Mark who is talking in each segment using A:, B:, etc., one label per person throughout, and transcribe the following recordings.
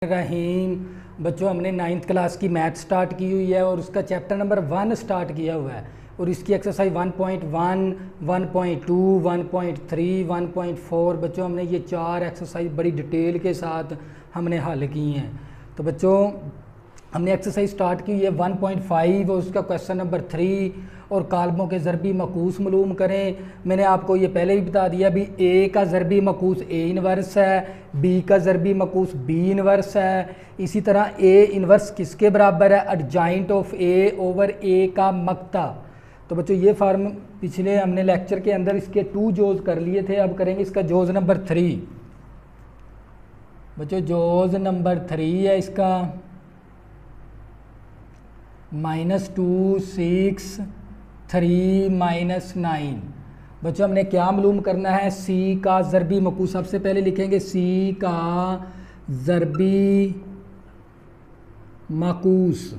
A: रहीम। बच्चों हमने 9th class की मैथ स्टार्ट की हुई है और उसका चैप्टर नंबर 1 स्टार्ट किया हुआ है और इसकी एक्सरसाइज 1.1, 1.2, 1.3, 1.4 बच्चों हमने ये 4 एक्सरसाइज बड़ी डिटेल के साथ हमने हल की हैं। तो बच्चों हमने एक्सरसाइज स्टार्ट की है 1.5 और उसका क्वेश्चन नंबर 3 और कालमों के ज़रबी मकूस मालूम करें। मैंने आपको ये पहले ही बता दिया भी ए का ज़रबी मकूस ए इनवर्स है, बी का ज़रबी मकूस बी इनवर्स है। इसी तरह ए इनवर्स किसके बराबर है? एडजाइंट ऑफ ए ओवर ए का मक्ता। तो बच्चों ये फार्म पिछले हमने लेक्चर के अंदर इसके 2 जोज कर लिए थे, अब करेंगे इसका जोज नंबर 3। बच्चों जोज नंबर 3 है इसका -2, 6, 3, -9। बच्चों हमने क्या मालूम करना है? सी का ज़रबी मकूस। सबसे पहले लिखेंगे सी का ज़रबी मकूस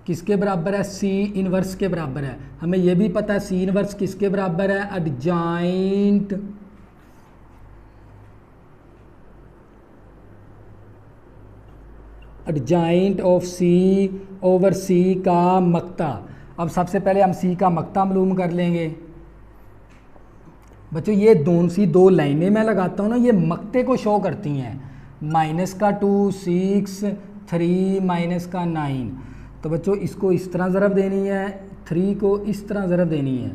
A: किसके बराबर है? सी इनवर्स के बराबर है। हमें यह भी पता है सी इनवर्स किसके बराबर है? एडजाइंट ऑफ सी ओवर सी का मक्ता। अब सबसे पहले हम सी का मक्ता मालूम कर लेंगे। बच्चों ये दो लाइनें मैं लगाता हूँ ना, ये मक्ते को शो करती हैं। -2, 6, 3, -9। तो बच्चों इसको इस तरह ज़रब देनी है, 3 को इस तरह ज़रब देनी है।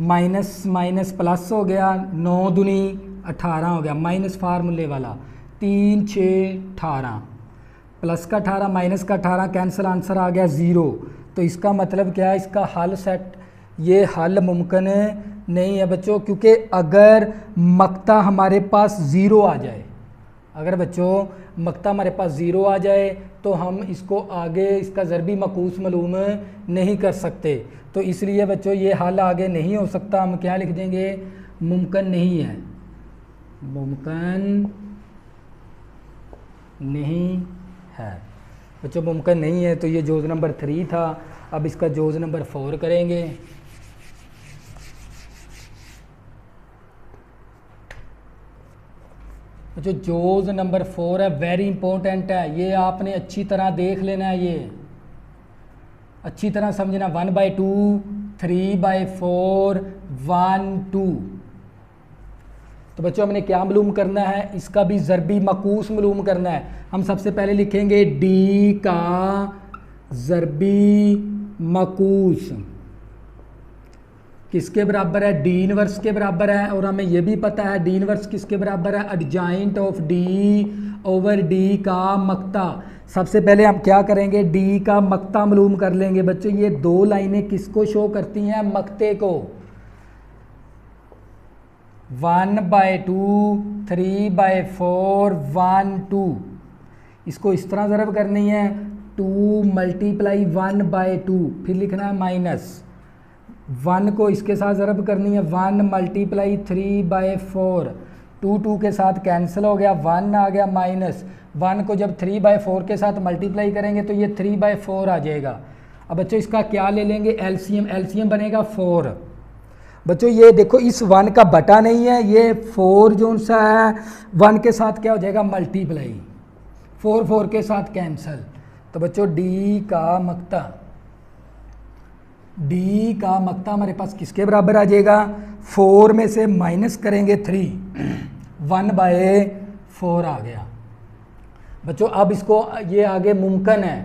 A: माइनस माइनस प्लस हो गया, 9 दूनी 18 हो गया, माइनस फार्मूले वाला 3, 6, 18, प्लस का 18 माइनस का 18 कैंसिल, आंसर आ गया 0। तो इसका मतलब क्या है? इसका हल सेट, ये हल मुमकिन नहीं है बच्चों, क्योंकि अगर मक्ता हमारे पास 0 आ जाए, अगर बच्चों मक्ता हमारे पास 0 आ जाए तो हम इसको आगे इसका ज़रबी मकूस मालूम नहीं कर सकते। तो इसलिए बच्चों ये हल आगे नहीं हो सकता। हम क्या लिख देंगे? मुमकिन नहीं है, मुमकिन नहीं है। बच्चों मुमकिन नहीं है। तो ये जोज नंबर 3 था। अब इसका जोज नंबर 4 करेंगे। जो जोज नंबर 4 है वेरी इंपॉर्टेंट है, ये आपने अच्छी तरह देख लेना है, ये अच्छी तरह समझना। 1/2, 3/4, 1, 2। तो बच्चों हमने क्या मालूम करना है? इसका भी ज़रबी मकूस मालूम करना है। हम सबसे पहले लिखेंगे डी का ज़रबी मकूस किसके बराबर है? डी इनवर्स के बराबर है। और हमें यह भी पता है डी इनवर्स किसके बराबर है? Adjoint of D over D का मक्ता। सबसे पहले हम क्या करेंगे? डी का मक्ता मालूम कर लेंगे। बच्चों ये 2 लाइनें किसको शो करती हैं? मक्ते को। 1/2, 3/4, 1, 2। इसको इस तरह ज़रब करनी है। 2 × 1/2, फिर लिखना है माइनस 1 को इसके साथ ज़रब करनी है। 1 × 3/4, 2 के साथ कैंसिल हो गया, 1 आ गया, माइनस 1 को जब 3/4 के साथ मल्टीप्लाई करेंगे तो ये 3/4 आ जाएगा। अब बच्चों इसका क्या ले लेंगे? एलसीएम। एलसीएम बनेगा 4। बच्चों ये देखो इस 1 का बटा नहीं है, ये 4 जो सा है 1 के साथ क्या हो जाएगा? मल्टीप्लाई, 4 के साथ कैंसिल। तो बच्चों डी का मक्ता हमारे पास किसके बराबर आ जाएगा? 4 में से माइनस करेंगे 3, 1/4 आ गया। बच्चों अब इसको ये आगे मुमकिन है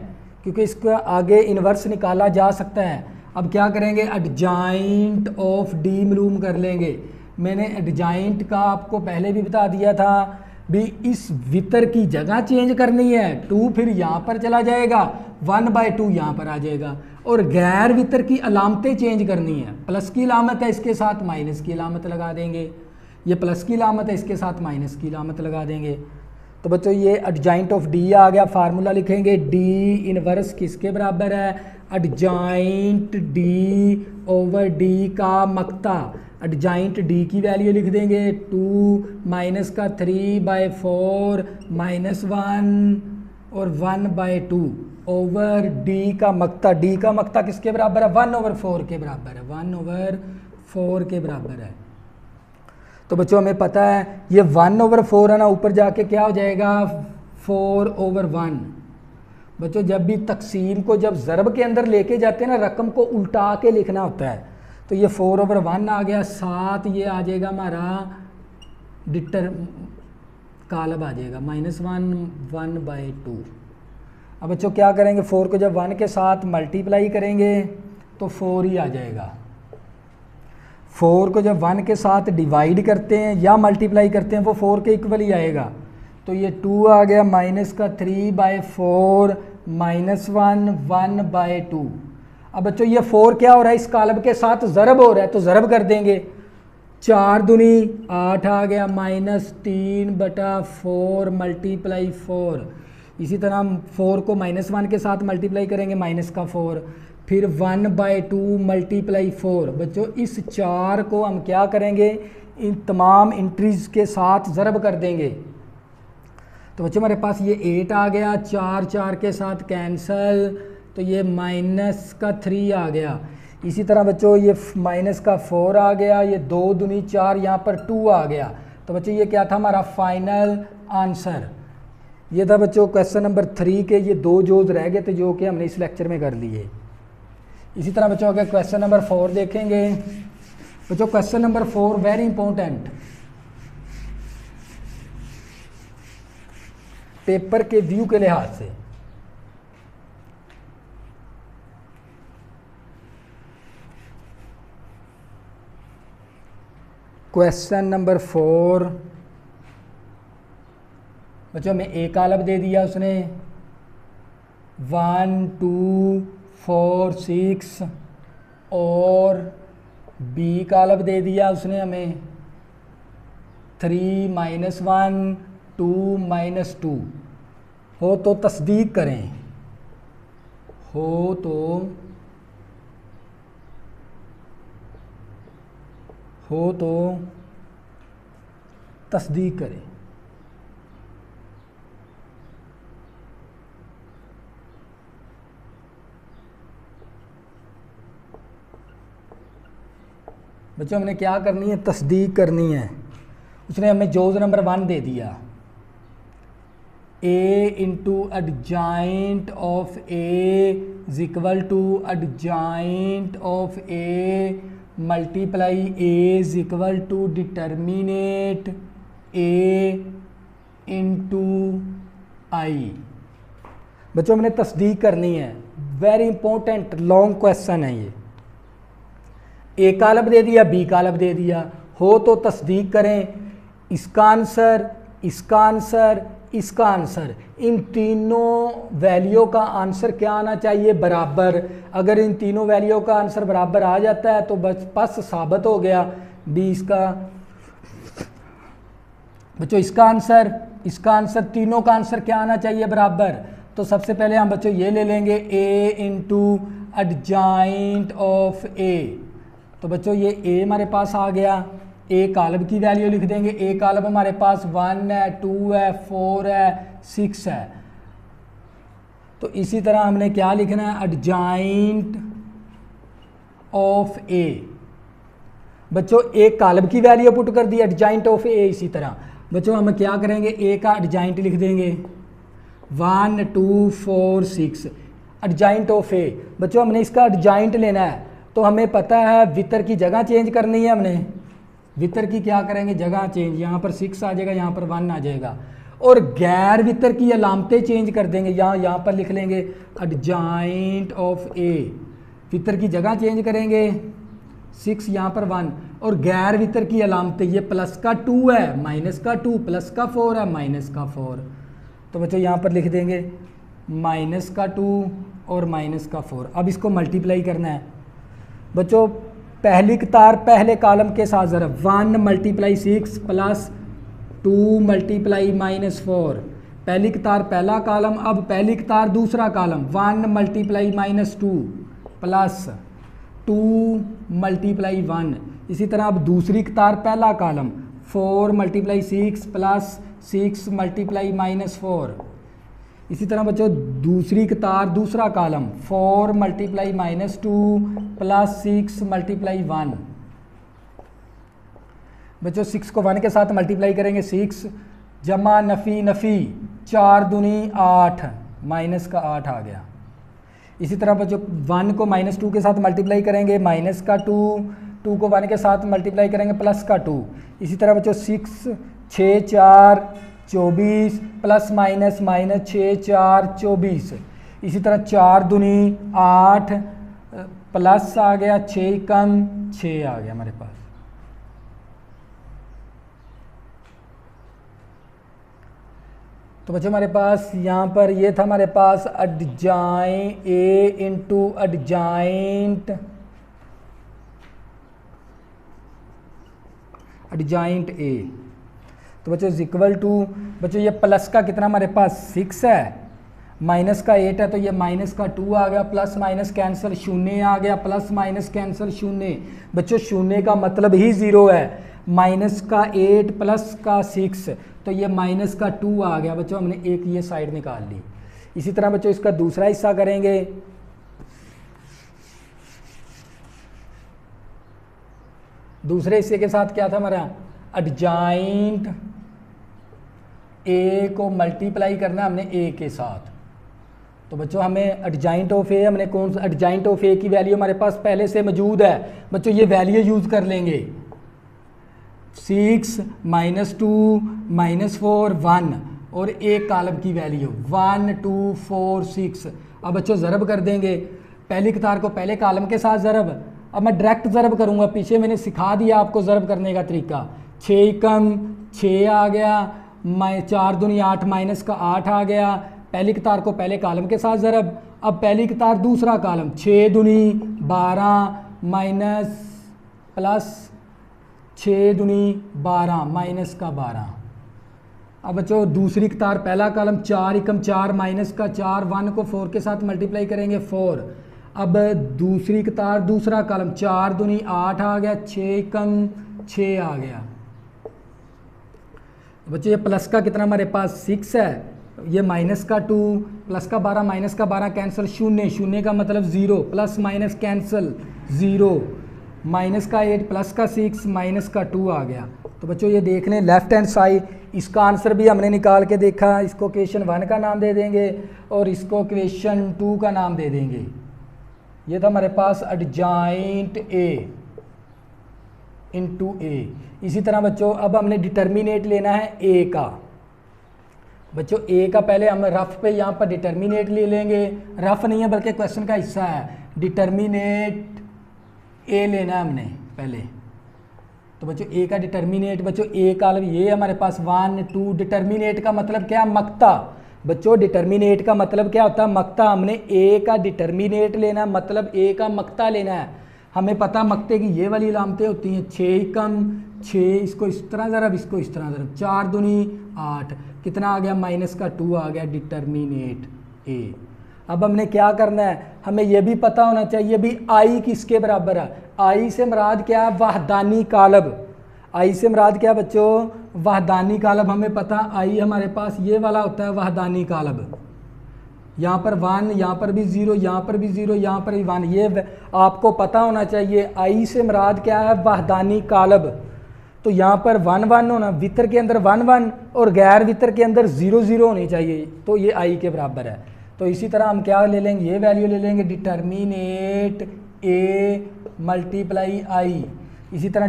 A: क्योंकि इसका आगे इन्वर्स निकाला जा सकता है। अब क्या करेंगे? एडजाइंट ऑफ डी मालूम कर लेंगे। मैंने एडजाइंट का आपको पहले भी बता दिया था भी इस वितर की जगह चेंज करनी है। 2 फिर यहाँ पर चला जाएगा, 1/2 यहाँ पर आ जाएगा। और गैर वितर की अलामतें चेंज करनी है। प्लस की अलामत है, इसके साथ माइनस की अलामत लगा देंगे। ये प्लस की अलामत है, इसके साथ माइनस की अलामत लगा देंगे। तो बच्चों ये एडजाइंट ऑफ डी आ गया। फार्मूला लिखेंगे डी इनवर्स किसके बराबर है? एडजाइंट डी ओवर डी का मक्ता। एडजाइंट डी की वैल्यू लिख देंगे 2 माइनस का 3/4 -1 और 1/2 ओवर डी का मक्ता। डी का मक्ता किसके बराबर है? 1/4 के बराबर है, 1/4 के बराबर है। तो बच्चों हमें पता है ये 1/4 है ना, ऊपर जाके क्या हो जाएगा 4/1। बच्चों जब भी तकसीम को जब ज़रब के अंदर लेके जाते हैं ना, रकम को उल्टा के लिखना होता है। तो ये 4/1 आ गया, साथ ये आ जाएगा हमारा डिटर कालब आ जाएगा -1/2। अब बच्चों क्या करेंगे, 4 को जब 1 के साथ मल्टीप्लाई करेंगे तो 4 ही आ जाएगा। 4 को जब 1 के साथ डिवाइड करते हैं या मल्टीप्लाई करते हैं वो 4 के इक्वल ही आएगा। तो ये 2 आ गया, -3/4 -1/2। अब बच्चों ये 4 क्या हो रहा है, इस कालब के साथ ज़रब हो रहा है, तो ज़रब कर देंगे। 4 दूनी 8 आ गया, -3/4 × 4। इसी तरह हम 4 को -1 के साथ मल्टीप्लाई करेंगे, -4, फिर 1/2 × 4। बच्चों इस 4 को हम क्या करेंगे, इन तमाम इंट्रीज के साथ ज़रब कर देंगे। तो बच्चों हमारे पास ये 8 आ गया, 4 4 के साथ कैंसल, तो ये -3 आ गया। इसी तरह बच्चों ये -4 आ गया, ये 2 दूनी 4, यहाँ पर 2 आ गया। तो बच्चों ये क्या था हमारा फाइनल आंसर। ये था बच्चों क्वेश्चन नंबर 3 के ये 2 जोज रह गए थे जो कि हमने इस लेक्चर में कर लिए। इसी तरह बच्चों अगर क्वेश्चन नंबर 4 देखेंगे, बच्चों question number 4 very important, paper के व्यू के लिहाज से। क्वेश्चन नंबर 4 बच्चों हमें ए कालब दे दिया उसने 1 2 4 6 और बी कालब दे दिया उसने हमें 3 -1 2 -2। हो तो तस्दीक करें, हो तो तस्दीक करें। बच्चों हमने क्या करनी है, तस्दीक करनी है। उसने हमें जोज नंबर 1 दे दिया, a × adjoint of a is equal to adjoint of a multiply a is equal to determinate a × I। बच्चों हमने तस्दीक करनी है, वेरी इंपॉर्टेंट लॉन्ग क्वेश्चन है ये। ए कालब दे दिया, बी कालब दे दिया, हो तो तस्दीक करें। इसका आंसर, इसका आंसर, इसका आंसर, इन तीनों वैल्यू का आंसर क्या आना चाहिए, बराबर। अगर इन तीनों वैल्यू का आंसर बराबर आ जाता है तो बस साबित हो गया बी इसका। बच्चों इसका आंसर, इसका आंसर, तीनों का आंसर क्या आना चाहिए, बराबर। तो सबसे पहले हम बच्चों ये ले लेंगे a × adjoint ऑफ a। तो बच्चों ये a हमारे पास आ गया, ए कालब की वैल्यू लिख देंगे। ए कालब हमारे पास 1 है, 2 है, 4 है, 6 है। तो इसी तरह हमने क्या लिखना है, एडजॉइंट ऑफ ए। बच्चों ए कालब की वैल्यू पुट कर दी, एडजॉइंट ऑफ ए। इसी तरह बच्चों हम क्या करेंगे, ए का एडजॉइंट लिख देंगे 1 2 4 6 एडजॉइंट ऑफ ए। बच्चों हमने इसका एडजॉइंट लेना है, तो हमें पता है वितर की जगह चेंज करनी है। हमने वितर की क्या करेंगे, जगह चेंज, यहाँ पर 6 आ जाएगा, यहाँ पर 1 आ जाएगा। और गैर वितर की अलामतें चेंज कर देंगे, यहाँ पर लिख लेंगे एडजॉइंट ऑफ ए। वितर की जगह चेंज करेंगे, 6 यहाँ पर 1, और गैर वितर की अलामतें, ये प्लस का 2 है, माइनस का 2, प्लस का 4 है, माइनस का 4। तो बच्चों यहाँ पर लिख देंगे माइनस का 2 और माइनस का 4। अब इसको मल्टीप्लाई करना है। बच्चों पहली कतार पहले कॉलम के साथ ज़रा 1 × 6 प्लस 2 × -4। पहली कतार पहला कॉलम, अब पहली कतार दूसरा कॉलम 1 × -2 प्लस 2 × 1। इसी तरह अब दूसरी कतार पहला कॉलम 4 × 6 प्लस 6 × -4। इसी तरह बच्चों दूसरी कतार दूसरा कॉलम 4 × -2 प्लस 6 × 1। बच्चों 6 को 1 के साथ मल्टीप्लाई करेंगे 6 जमा नफ़ी नफ़ी 4 दूनी 8 माइनस का 8 आ गया। इसी तरह बच्चों 1 को -2 के साथ मल्टीप्लाई करेंगे माइनस का 2, 2 को 1 के साथ मल्टीप्लाई करेंगे प्लस का 2। इसी तरह बच्चों 6 6 4 24 प्लस माइनस -6 4 24। इसी तरह 4 दूनी 8 प्लस आ गया 6 कम 6 आ गया हमारे पास। तो बच्चों हमारे पास यहाँ पर ये था हमारे पास एडजाइंट ए इंटू एडजाइंट ए। तो बच्चों इज इक्वल टू, बच्चों ये प्लस का कितना हमारे पास 6 है, माइनस का 8 है, तो ये माइनस का 2 आ गया, प्लस माइनस कैंसिल 0 आ गया, प्लस माइनस कैंसिल 0। बच्चों 0 का मतलब ही 0 है, माइनस का 8 प्लस का 6, तो ये माइनस का 2 आ गया। बच्चों हमने एक ये साइड निकाल ली। इसी तरह बच्चों इसका दूसरा हिस्सा करेंगे। दूसरे हिस्से के साथ क्या था हमारा, एडजाइंट ए को मल्टीप्लाई करना हमने ए के साथ। तो बच्चों हमें एडजाइंट ऑफ ए, हमने कौन सा एडजाइंट ऑफ ए की वैल्यू हमारे पास पहले से मौजूद है। बच्चों ये वैल्यू यूज़ कर लेंगे 6 -2 -4 1 और एक कॉलम की वैल्यू 1 2 4 6। अब बच्चों ज़रब कर देंगे, पहली कतार को पहले कॉलम के साथ ज़रब। अब मैं डायरेक्ट ज़रब करूँगा, पीछे मैंने सिखा दिया आपको ज़रब करने का तरीका। 6 कम 6 आ गया, 4 दूनी 8 माइनस का 8 आ गया। पहली कतार को पहले कॉलम के साथ ज़रब। अब पहली कतार दूसरा कॉलम 6 दूनी 12 माइनस प्लस 6 दूनी 12 माइनस का 12। अब बच्चों दूसरी कतार पहला कॉलम 4 एकम 4 माइनस का 4, 1 को 4 के साथ मल्टीप्लाई करेंगे 4। अब दूसरी कतार दूसरा कॉलम 4 दूनी 8 आ गया, 6 एकम 6 आ गया। बच्चों ये प्लस का कितना हमारे पास 6 है, ये माइनस का 2 प्लस का 12 माइनस का 12 कैंसिल 0, 0 का मतलब 0, प्लस माइनस कैंसिल 0, माइनस का 8 प्लस का 6 माइनस का 2 आ गया। तो बच्चों ये देख लें लेफ्ट हैंड साइड, इसका आंसर भी हमने निकाल के देखा। इसको क्वेश्चन 1 का नाम दे देंगे और इसको क्वेश्चन 2 का नाम दे देंगे। ये था हमारे पास एडजाइंट ए इंटू ए। इसी तरह बच्चों अब हमने डिटर्मिनेट लेना है ए का। बच्चों ए का पहले हम रफ पे यहाँ पर डिटर्मिनेट ले लेंगे, रफ नहीं है बल्कि क्वेश्चन का हिस्सा है। डिटर्मिनेट ए लेना है हमने पहले। तो बच्चों ए का डिटर्मिनेट, बच्चों ए का ये हमारे पास 1 2। डिटर्मिनेट का मतलब क्या, मक्ता। बच्चों डिटर्मिनेट का मतलब क्या होता है, मक्ता। हमने ए का डिटर्मिनेट लेना मतलब ए का मक्ता लेना है। हमें पता मक्ते की ये वाली अलामतें होती हैं, 6 एकम 6, इसको इस तरह ज़रब, इसको इस तरह ज़रब, 4 दूनी 8, कितना आ गया माइनस का 2 आ गया। डिटर्मिनेट ए। अब हमने क्या करना है, हमें यह भी पता होना चाहिए भी आई किसके बराबर है। आई से मुराद क्या है, वहदानी कालब। आई से मुराद क्या बच्चों, वहदानी कालब। हमें पता आई हमारे पास ये वाला होता है वहदानी कालब। यहाँ पर 1, यहाँ पर भी 0, यहाँ पर भी 0, यहाँ पर भी 1, ये आपको पता होना चाहिए। आई से मुराद क्या है, वहदानी कालब। तो यहाँ पर 1 1 होना, वितर के अंदर 1 1 और गैर वितर के अंदर 0 0 होनी चाहिए, तो ये आई के बराबर है। तो इसी तरह हम क्या ले लेंगे, ये वैल्यू ले लेंगे डिटर्मिनेट ए मल्टीप्लाई आई। इसी तरह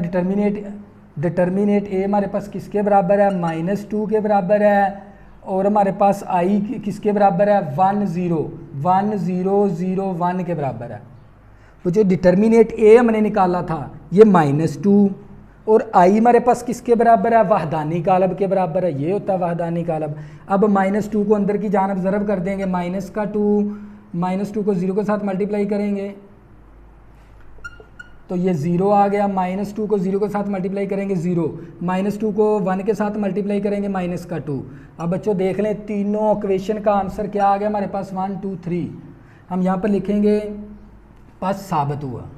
A: डिटर्मिनेट ए हमारे पास किसके बराबर है, -2 के बराबर है। और हमारे पास आई किसके बराबर है, 1 0 1 0 0 1 के बराबर है। तो जो डिटर्मिनेट ए हमने निकाला था ये -2, और आई हमारे पास किसके बराबर है, वहदानी कालब के बराबर है। ये होता है वहदानी कालब। अब -2 को अंदर की जानब ज़रब कर देंगे, -2 को 0 के साथ मल्टीप्लाई करेंगे तो ये 0 आ गया। -2 को 0 के साथ मल्टीप्लाई करेंगे 0, -2 को 1 के साथ मल्टीप्लाई करेंगे -2। अब बच्चों देख लें तीनों इक्वेशन का आंसर क्या आ गया हमारे पास, 1 2 3। हम यहाँ पर लिखेंगे पास साबित हुआ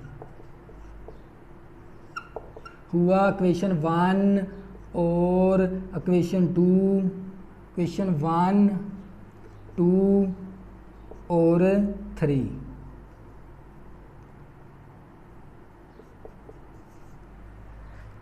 A: इक्वेशन 1 और इक्वेशन 2, इक्वेशन 1 2 और 3।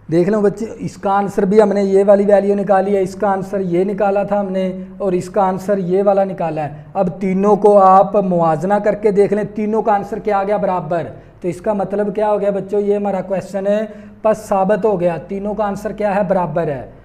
A: देख लो बच्चे, इसका आंसर भी हमने ये वाली वैल्यू निकाली है, इसका आंसर ये निकाला था हमने, और इसका आंसर ये वाला निकाला है। अब तीनों को आप मुआवजा करके देख लें, तीनों का आंसर क्या आ गया, बराबर। तो इसका मतलब क्या हो गया बच्चों, ये हमारा क्वेश्चन है बस साबित हो गया, तीनों का आंसर क्या है, बराबर है।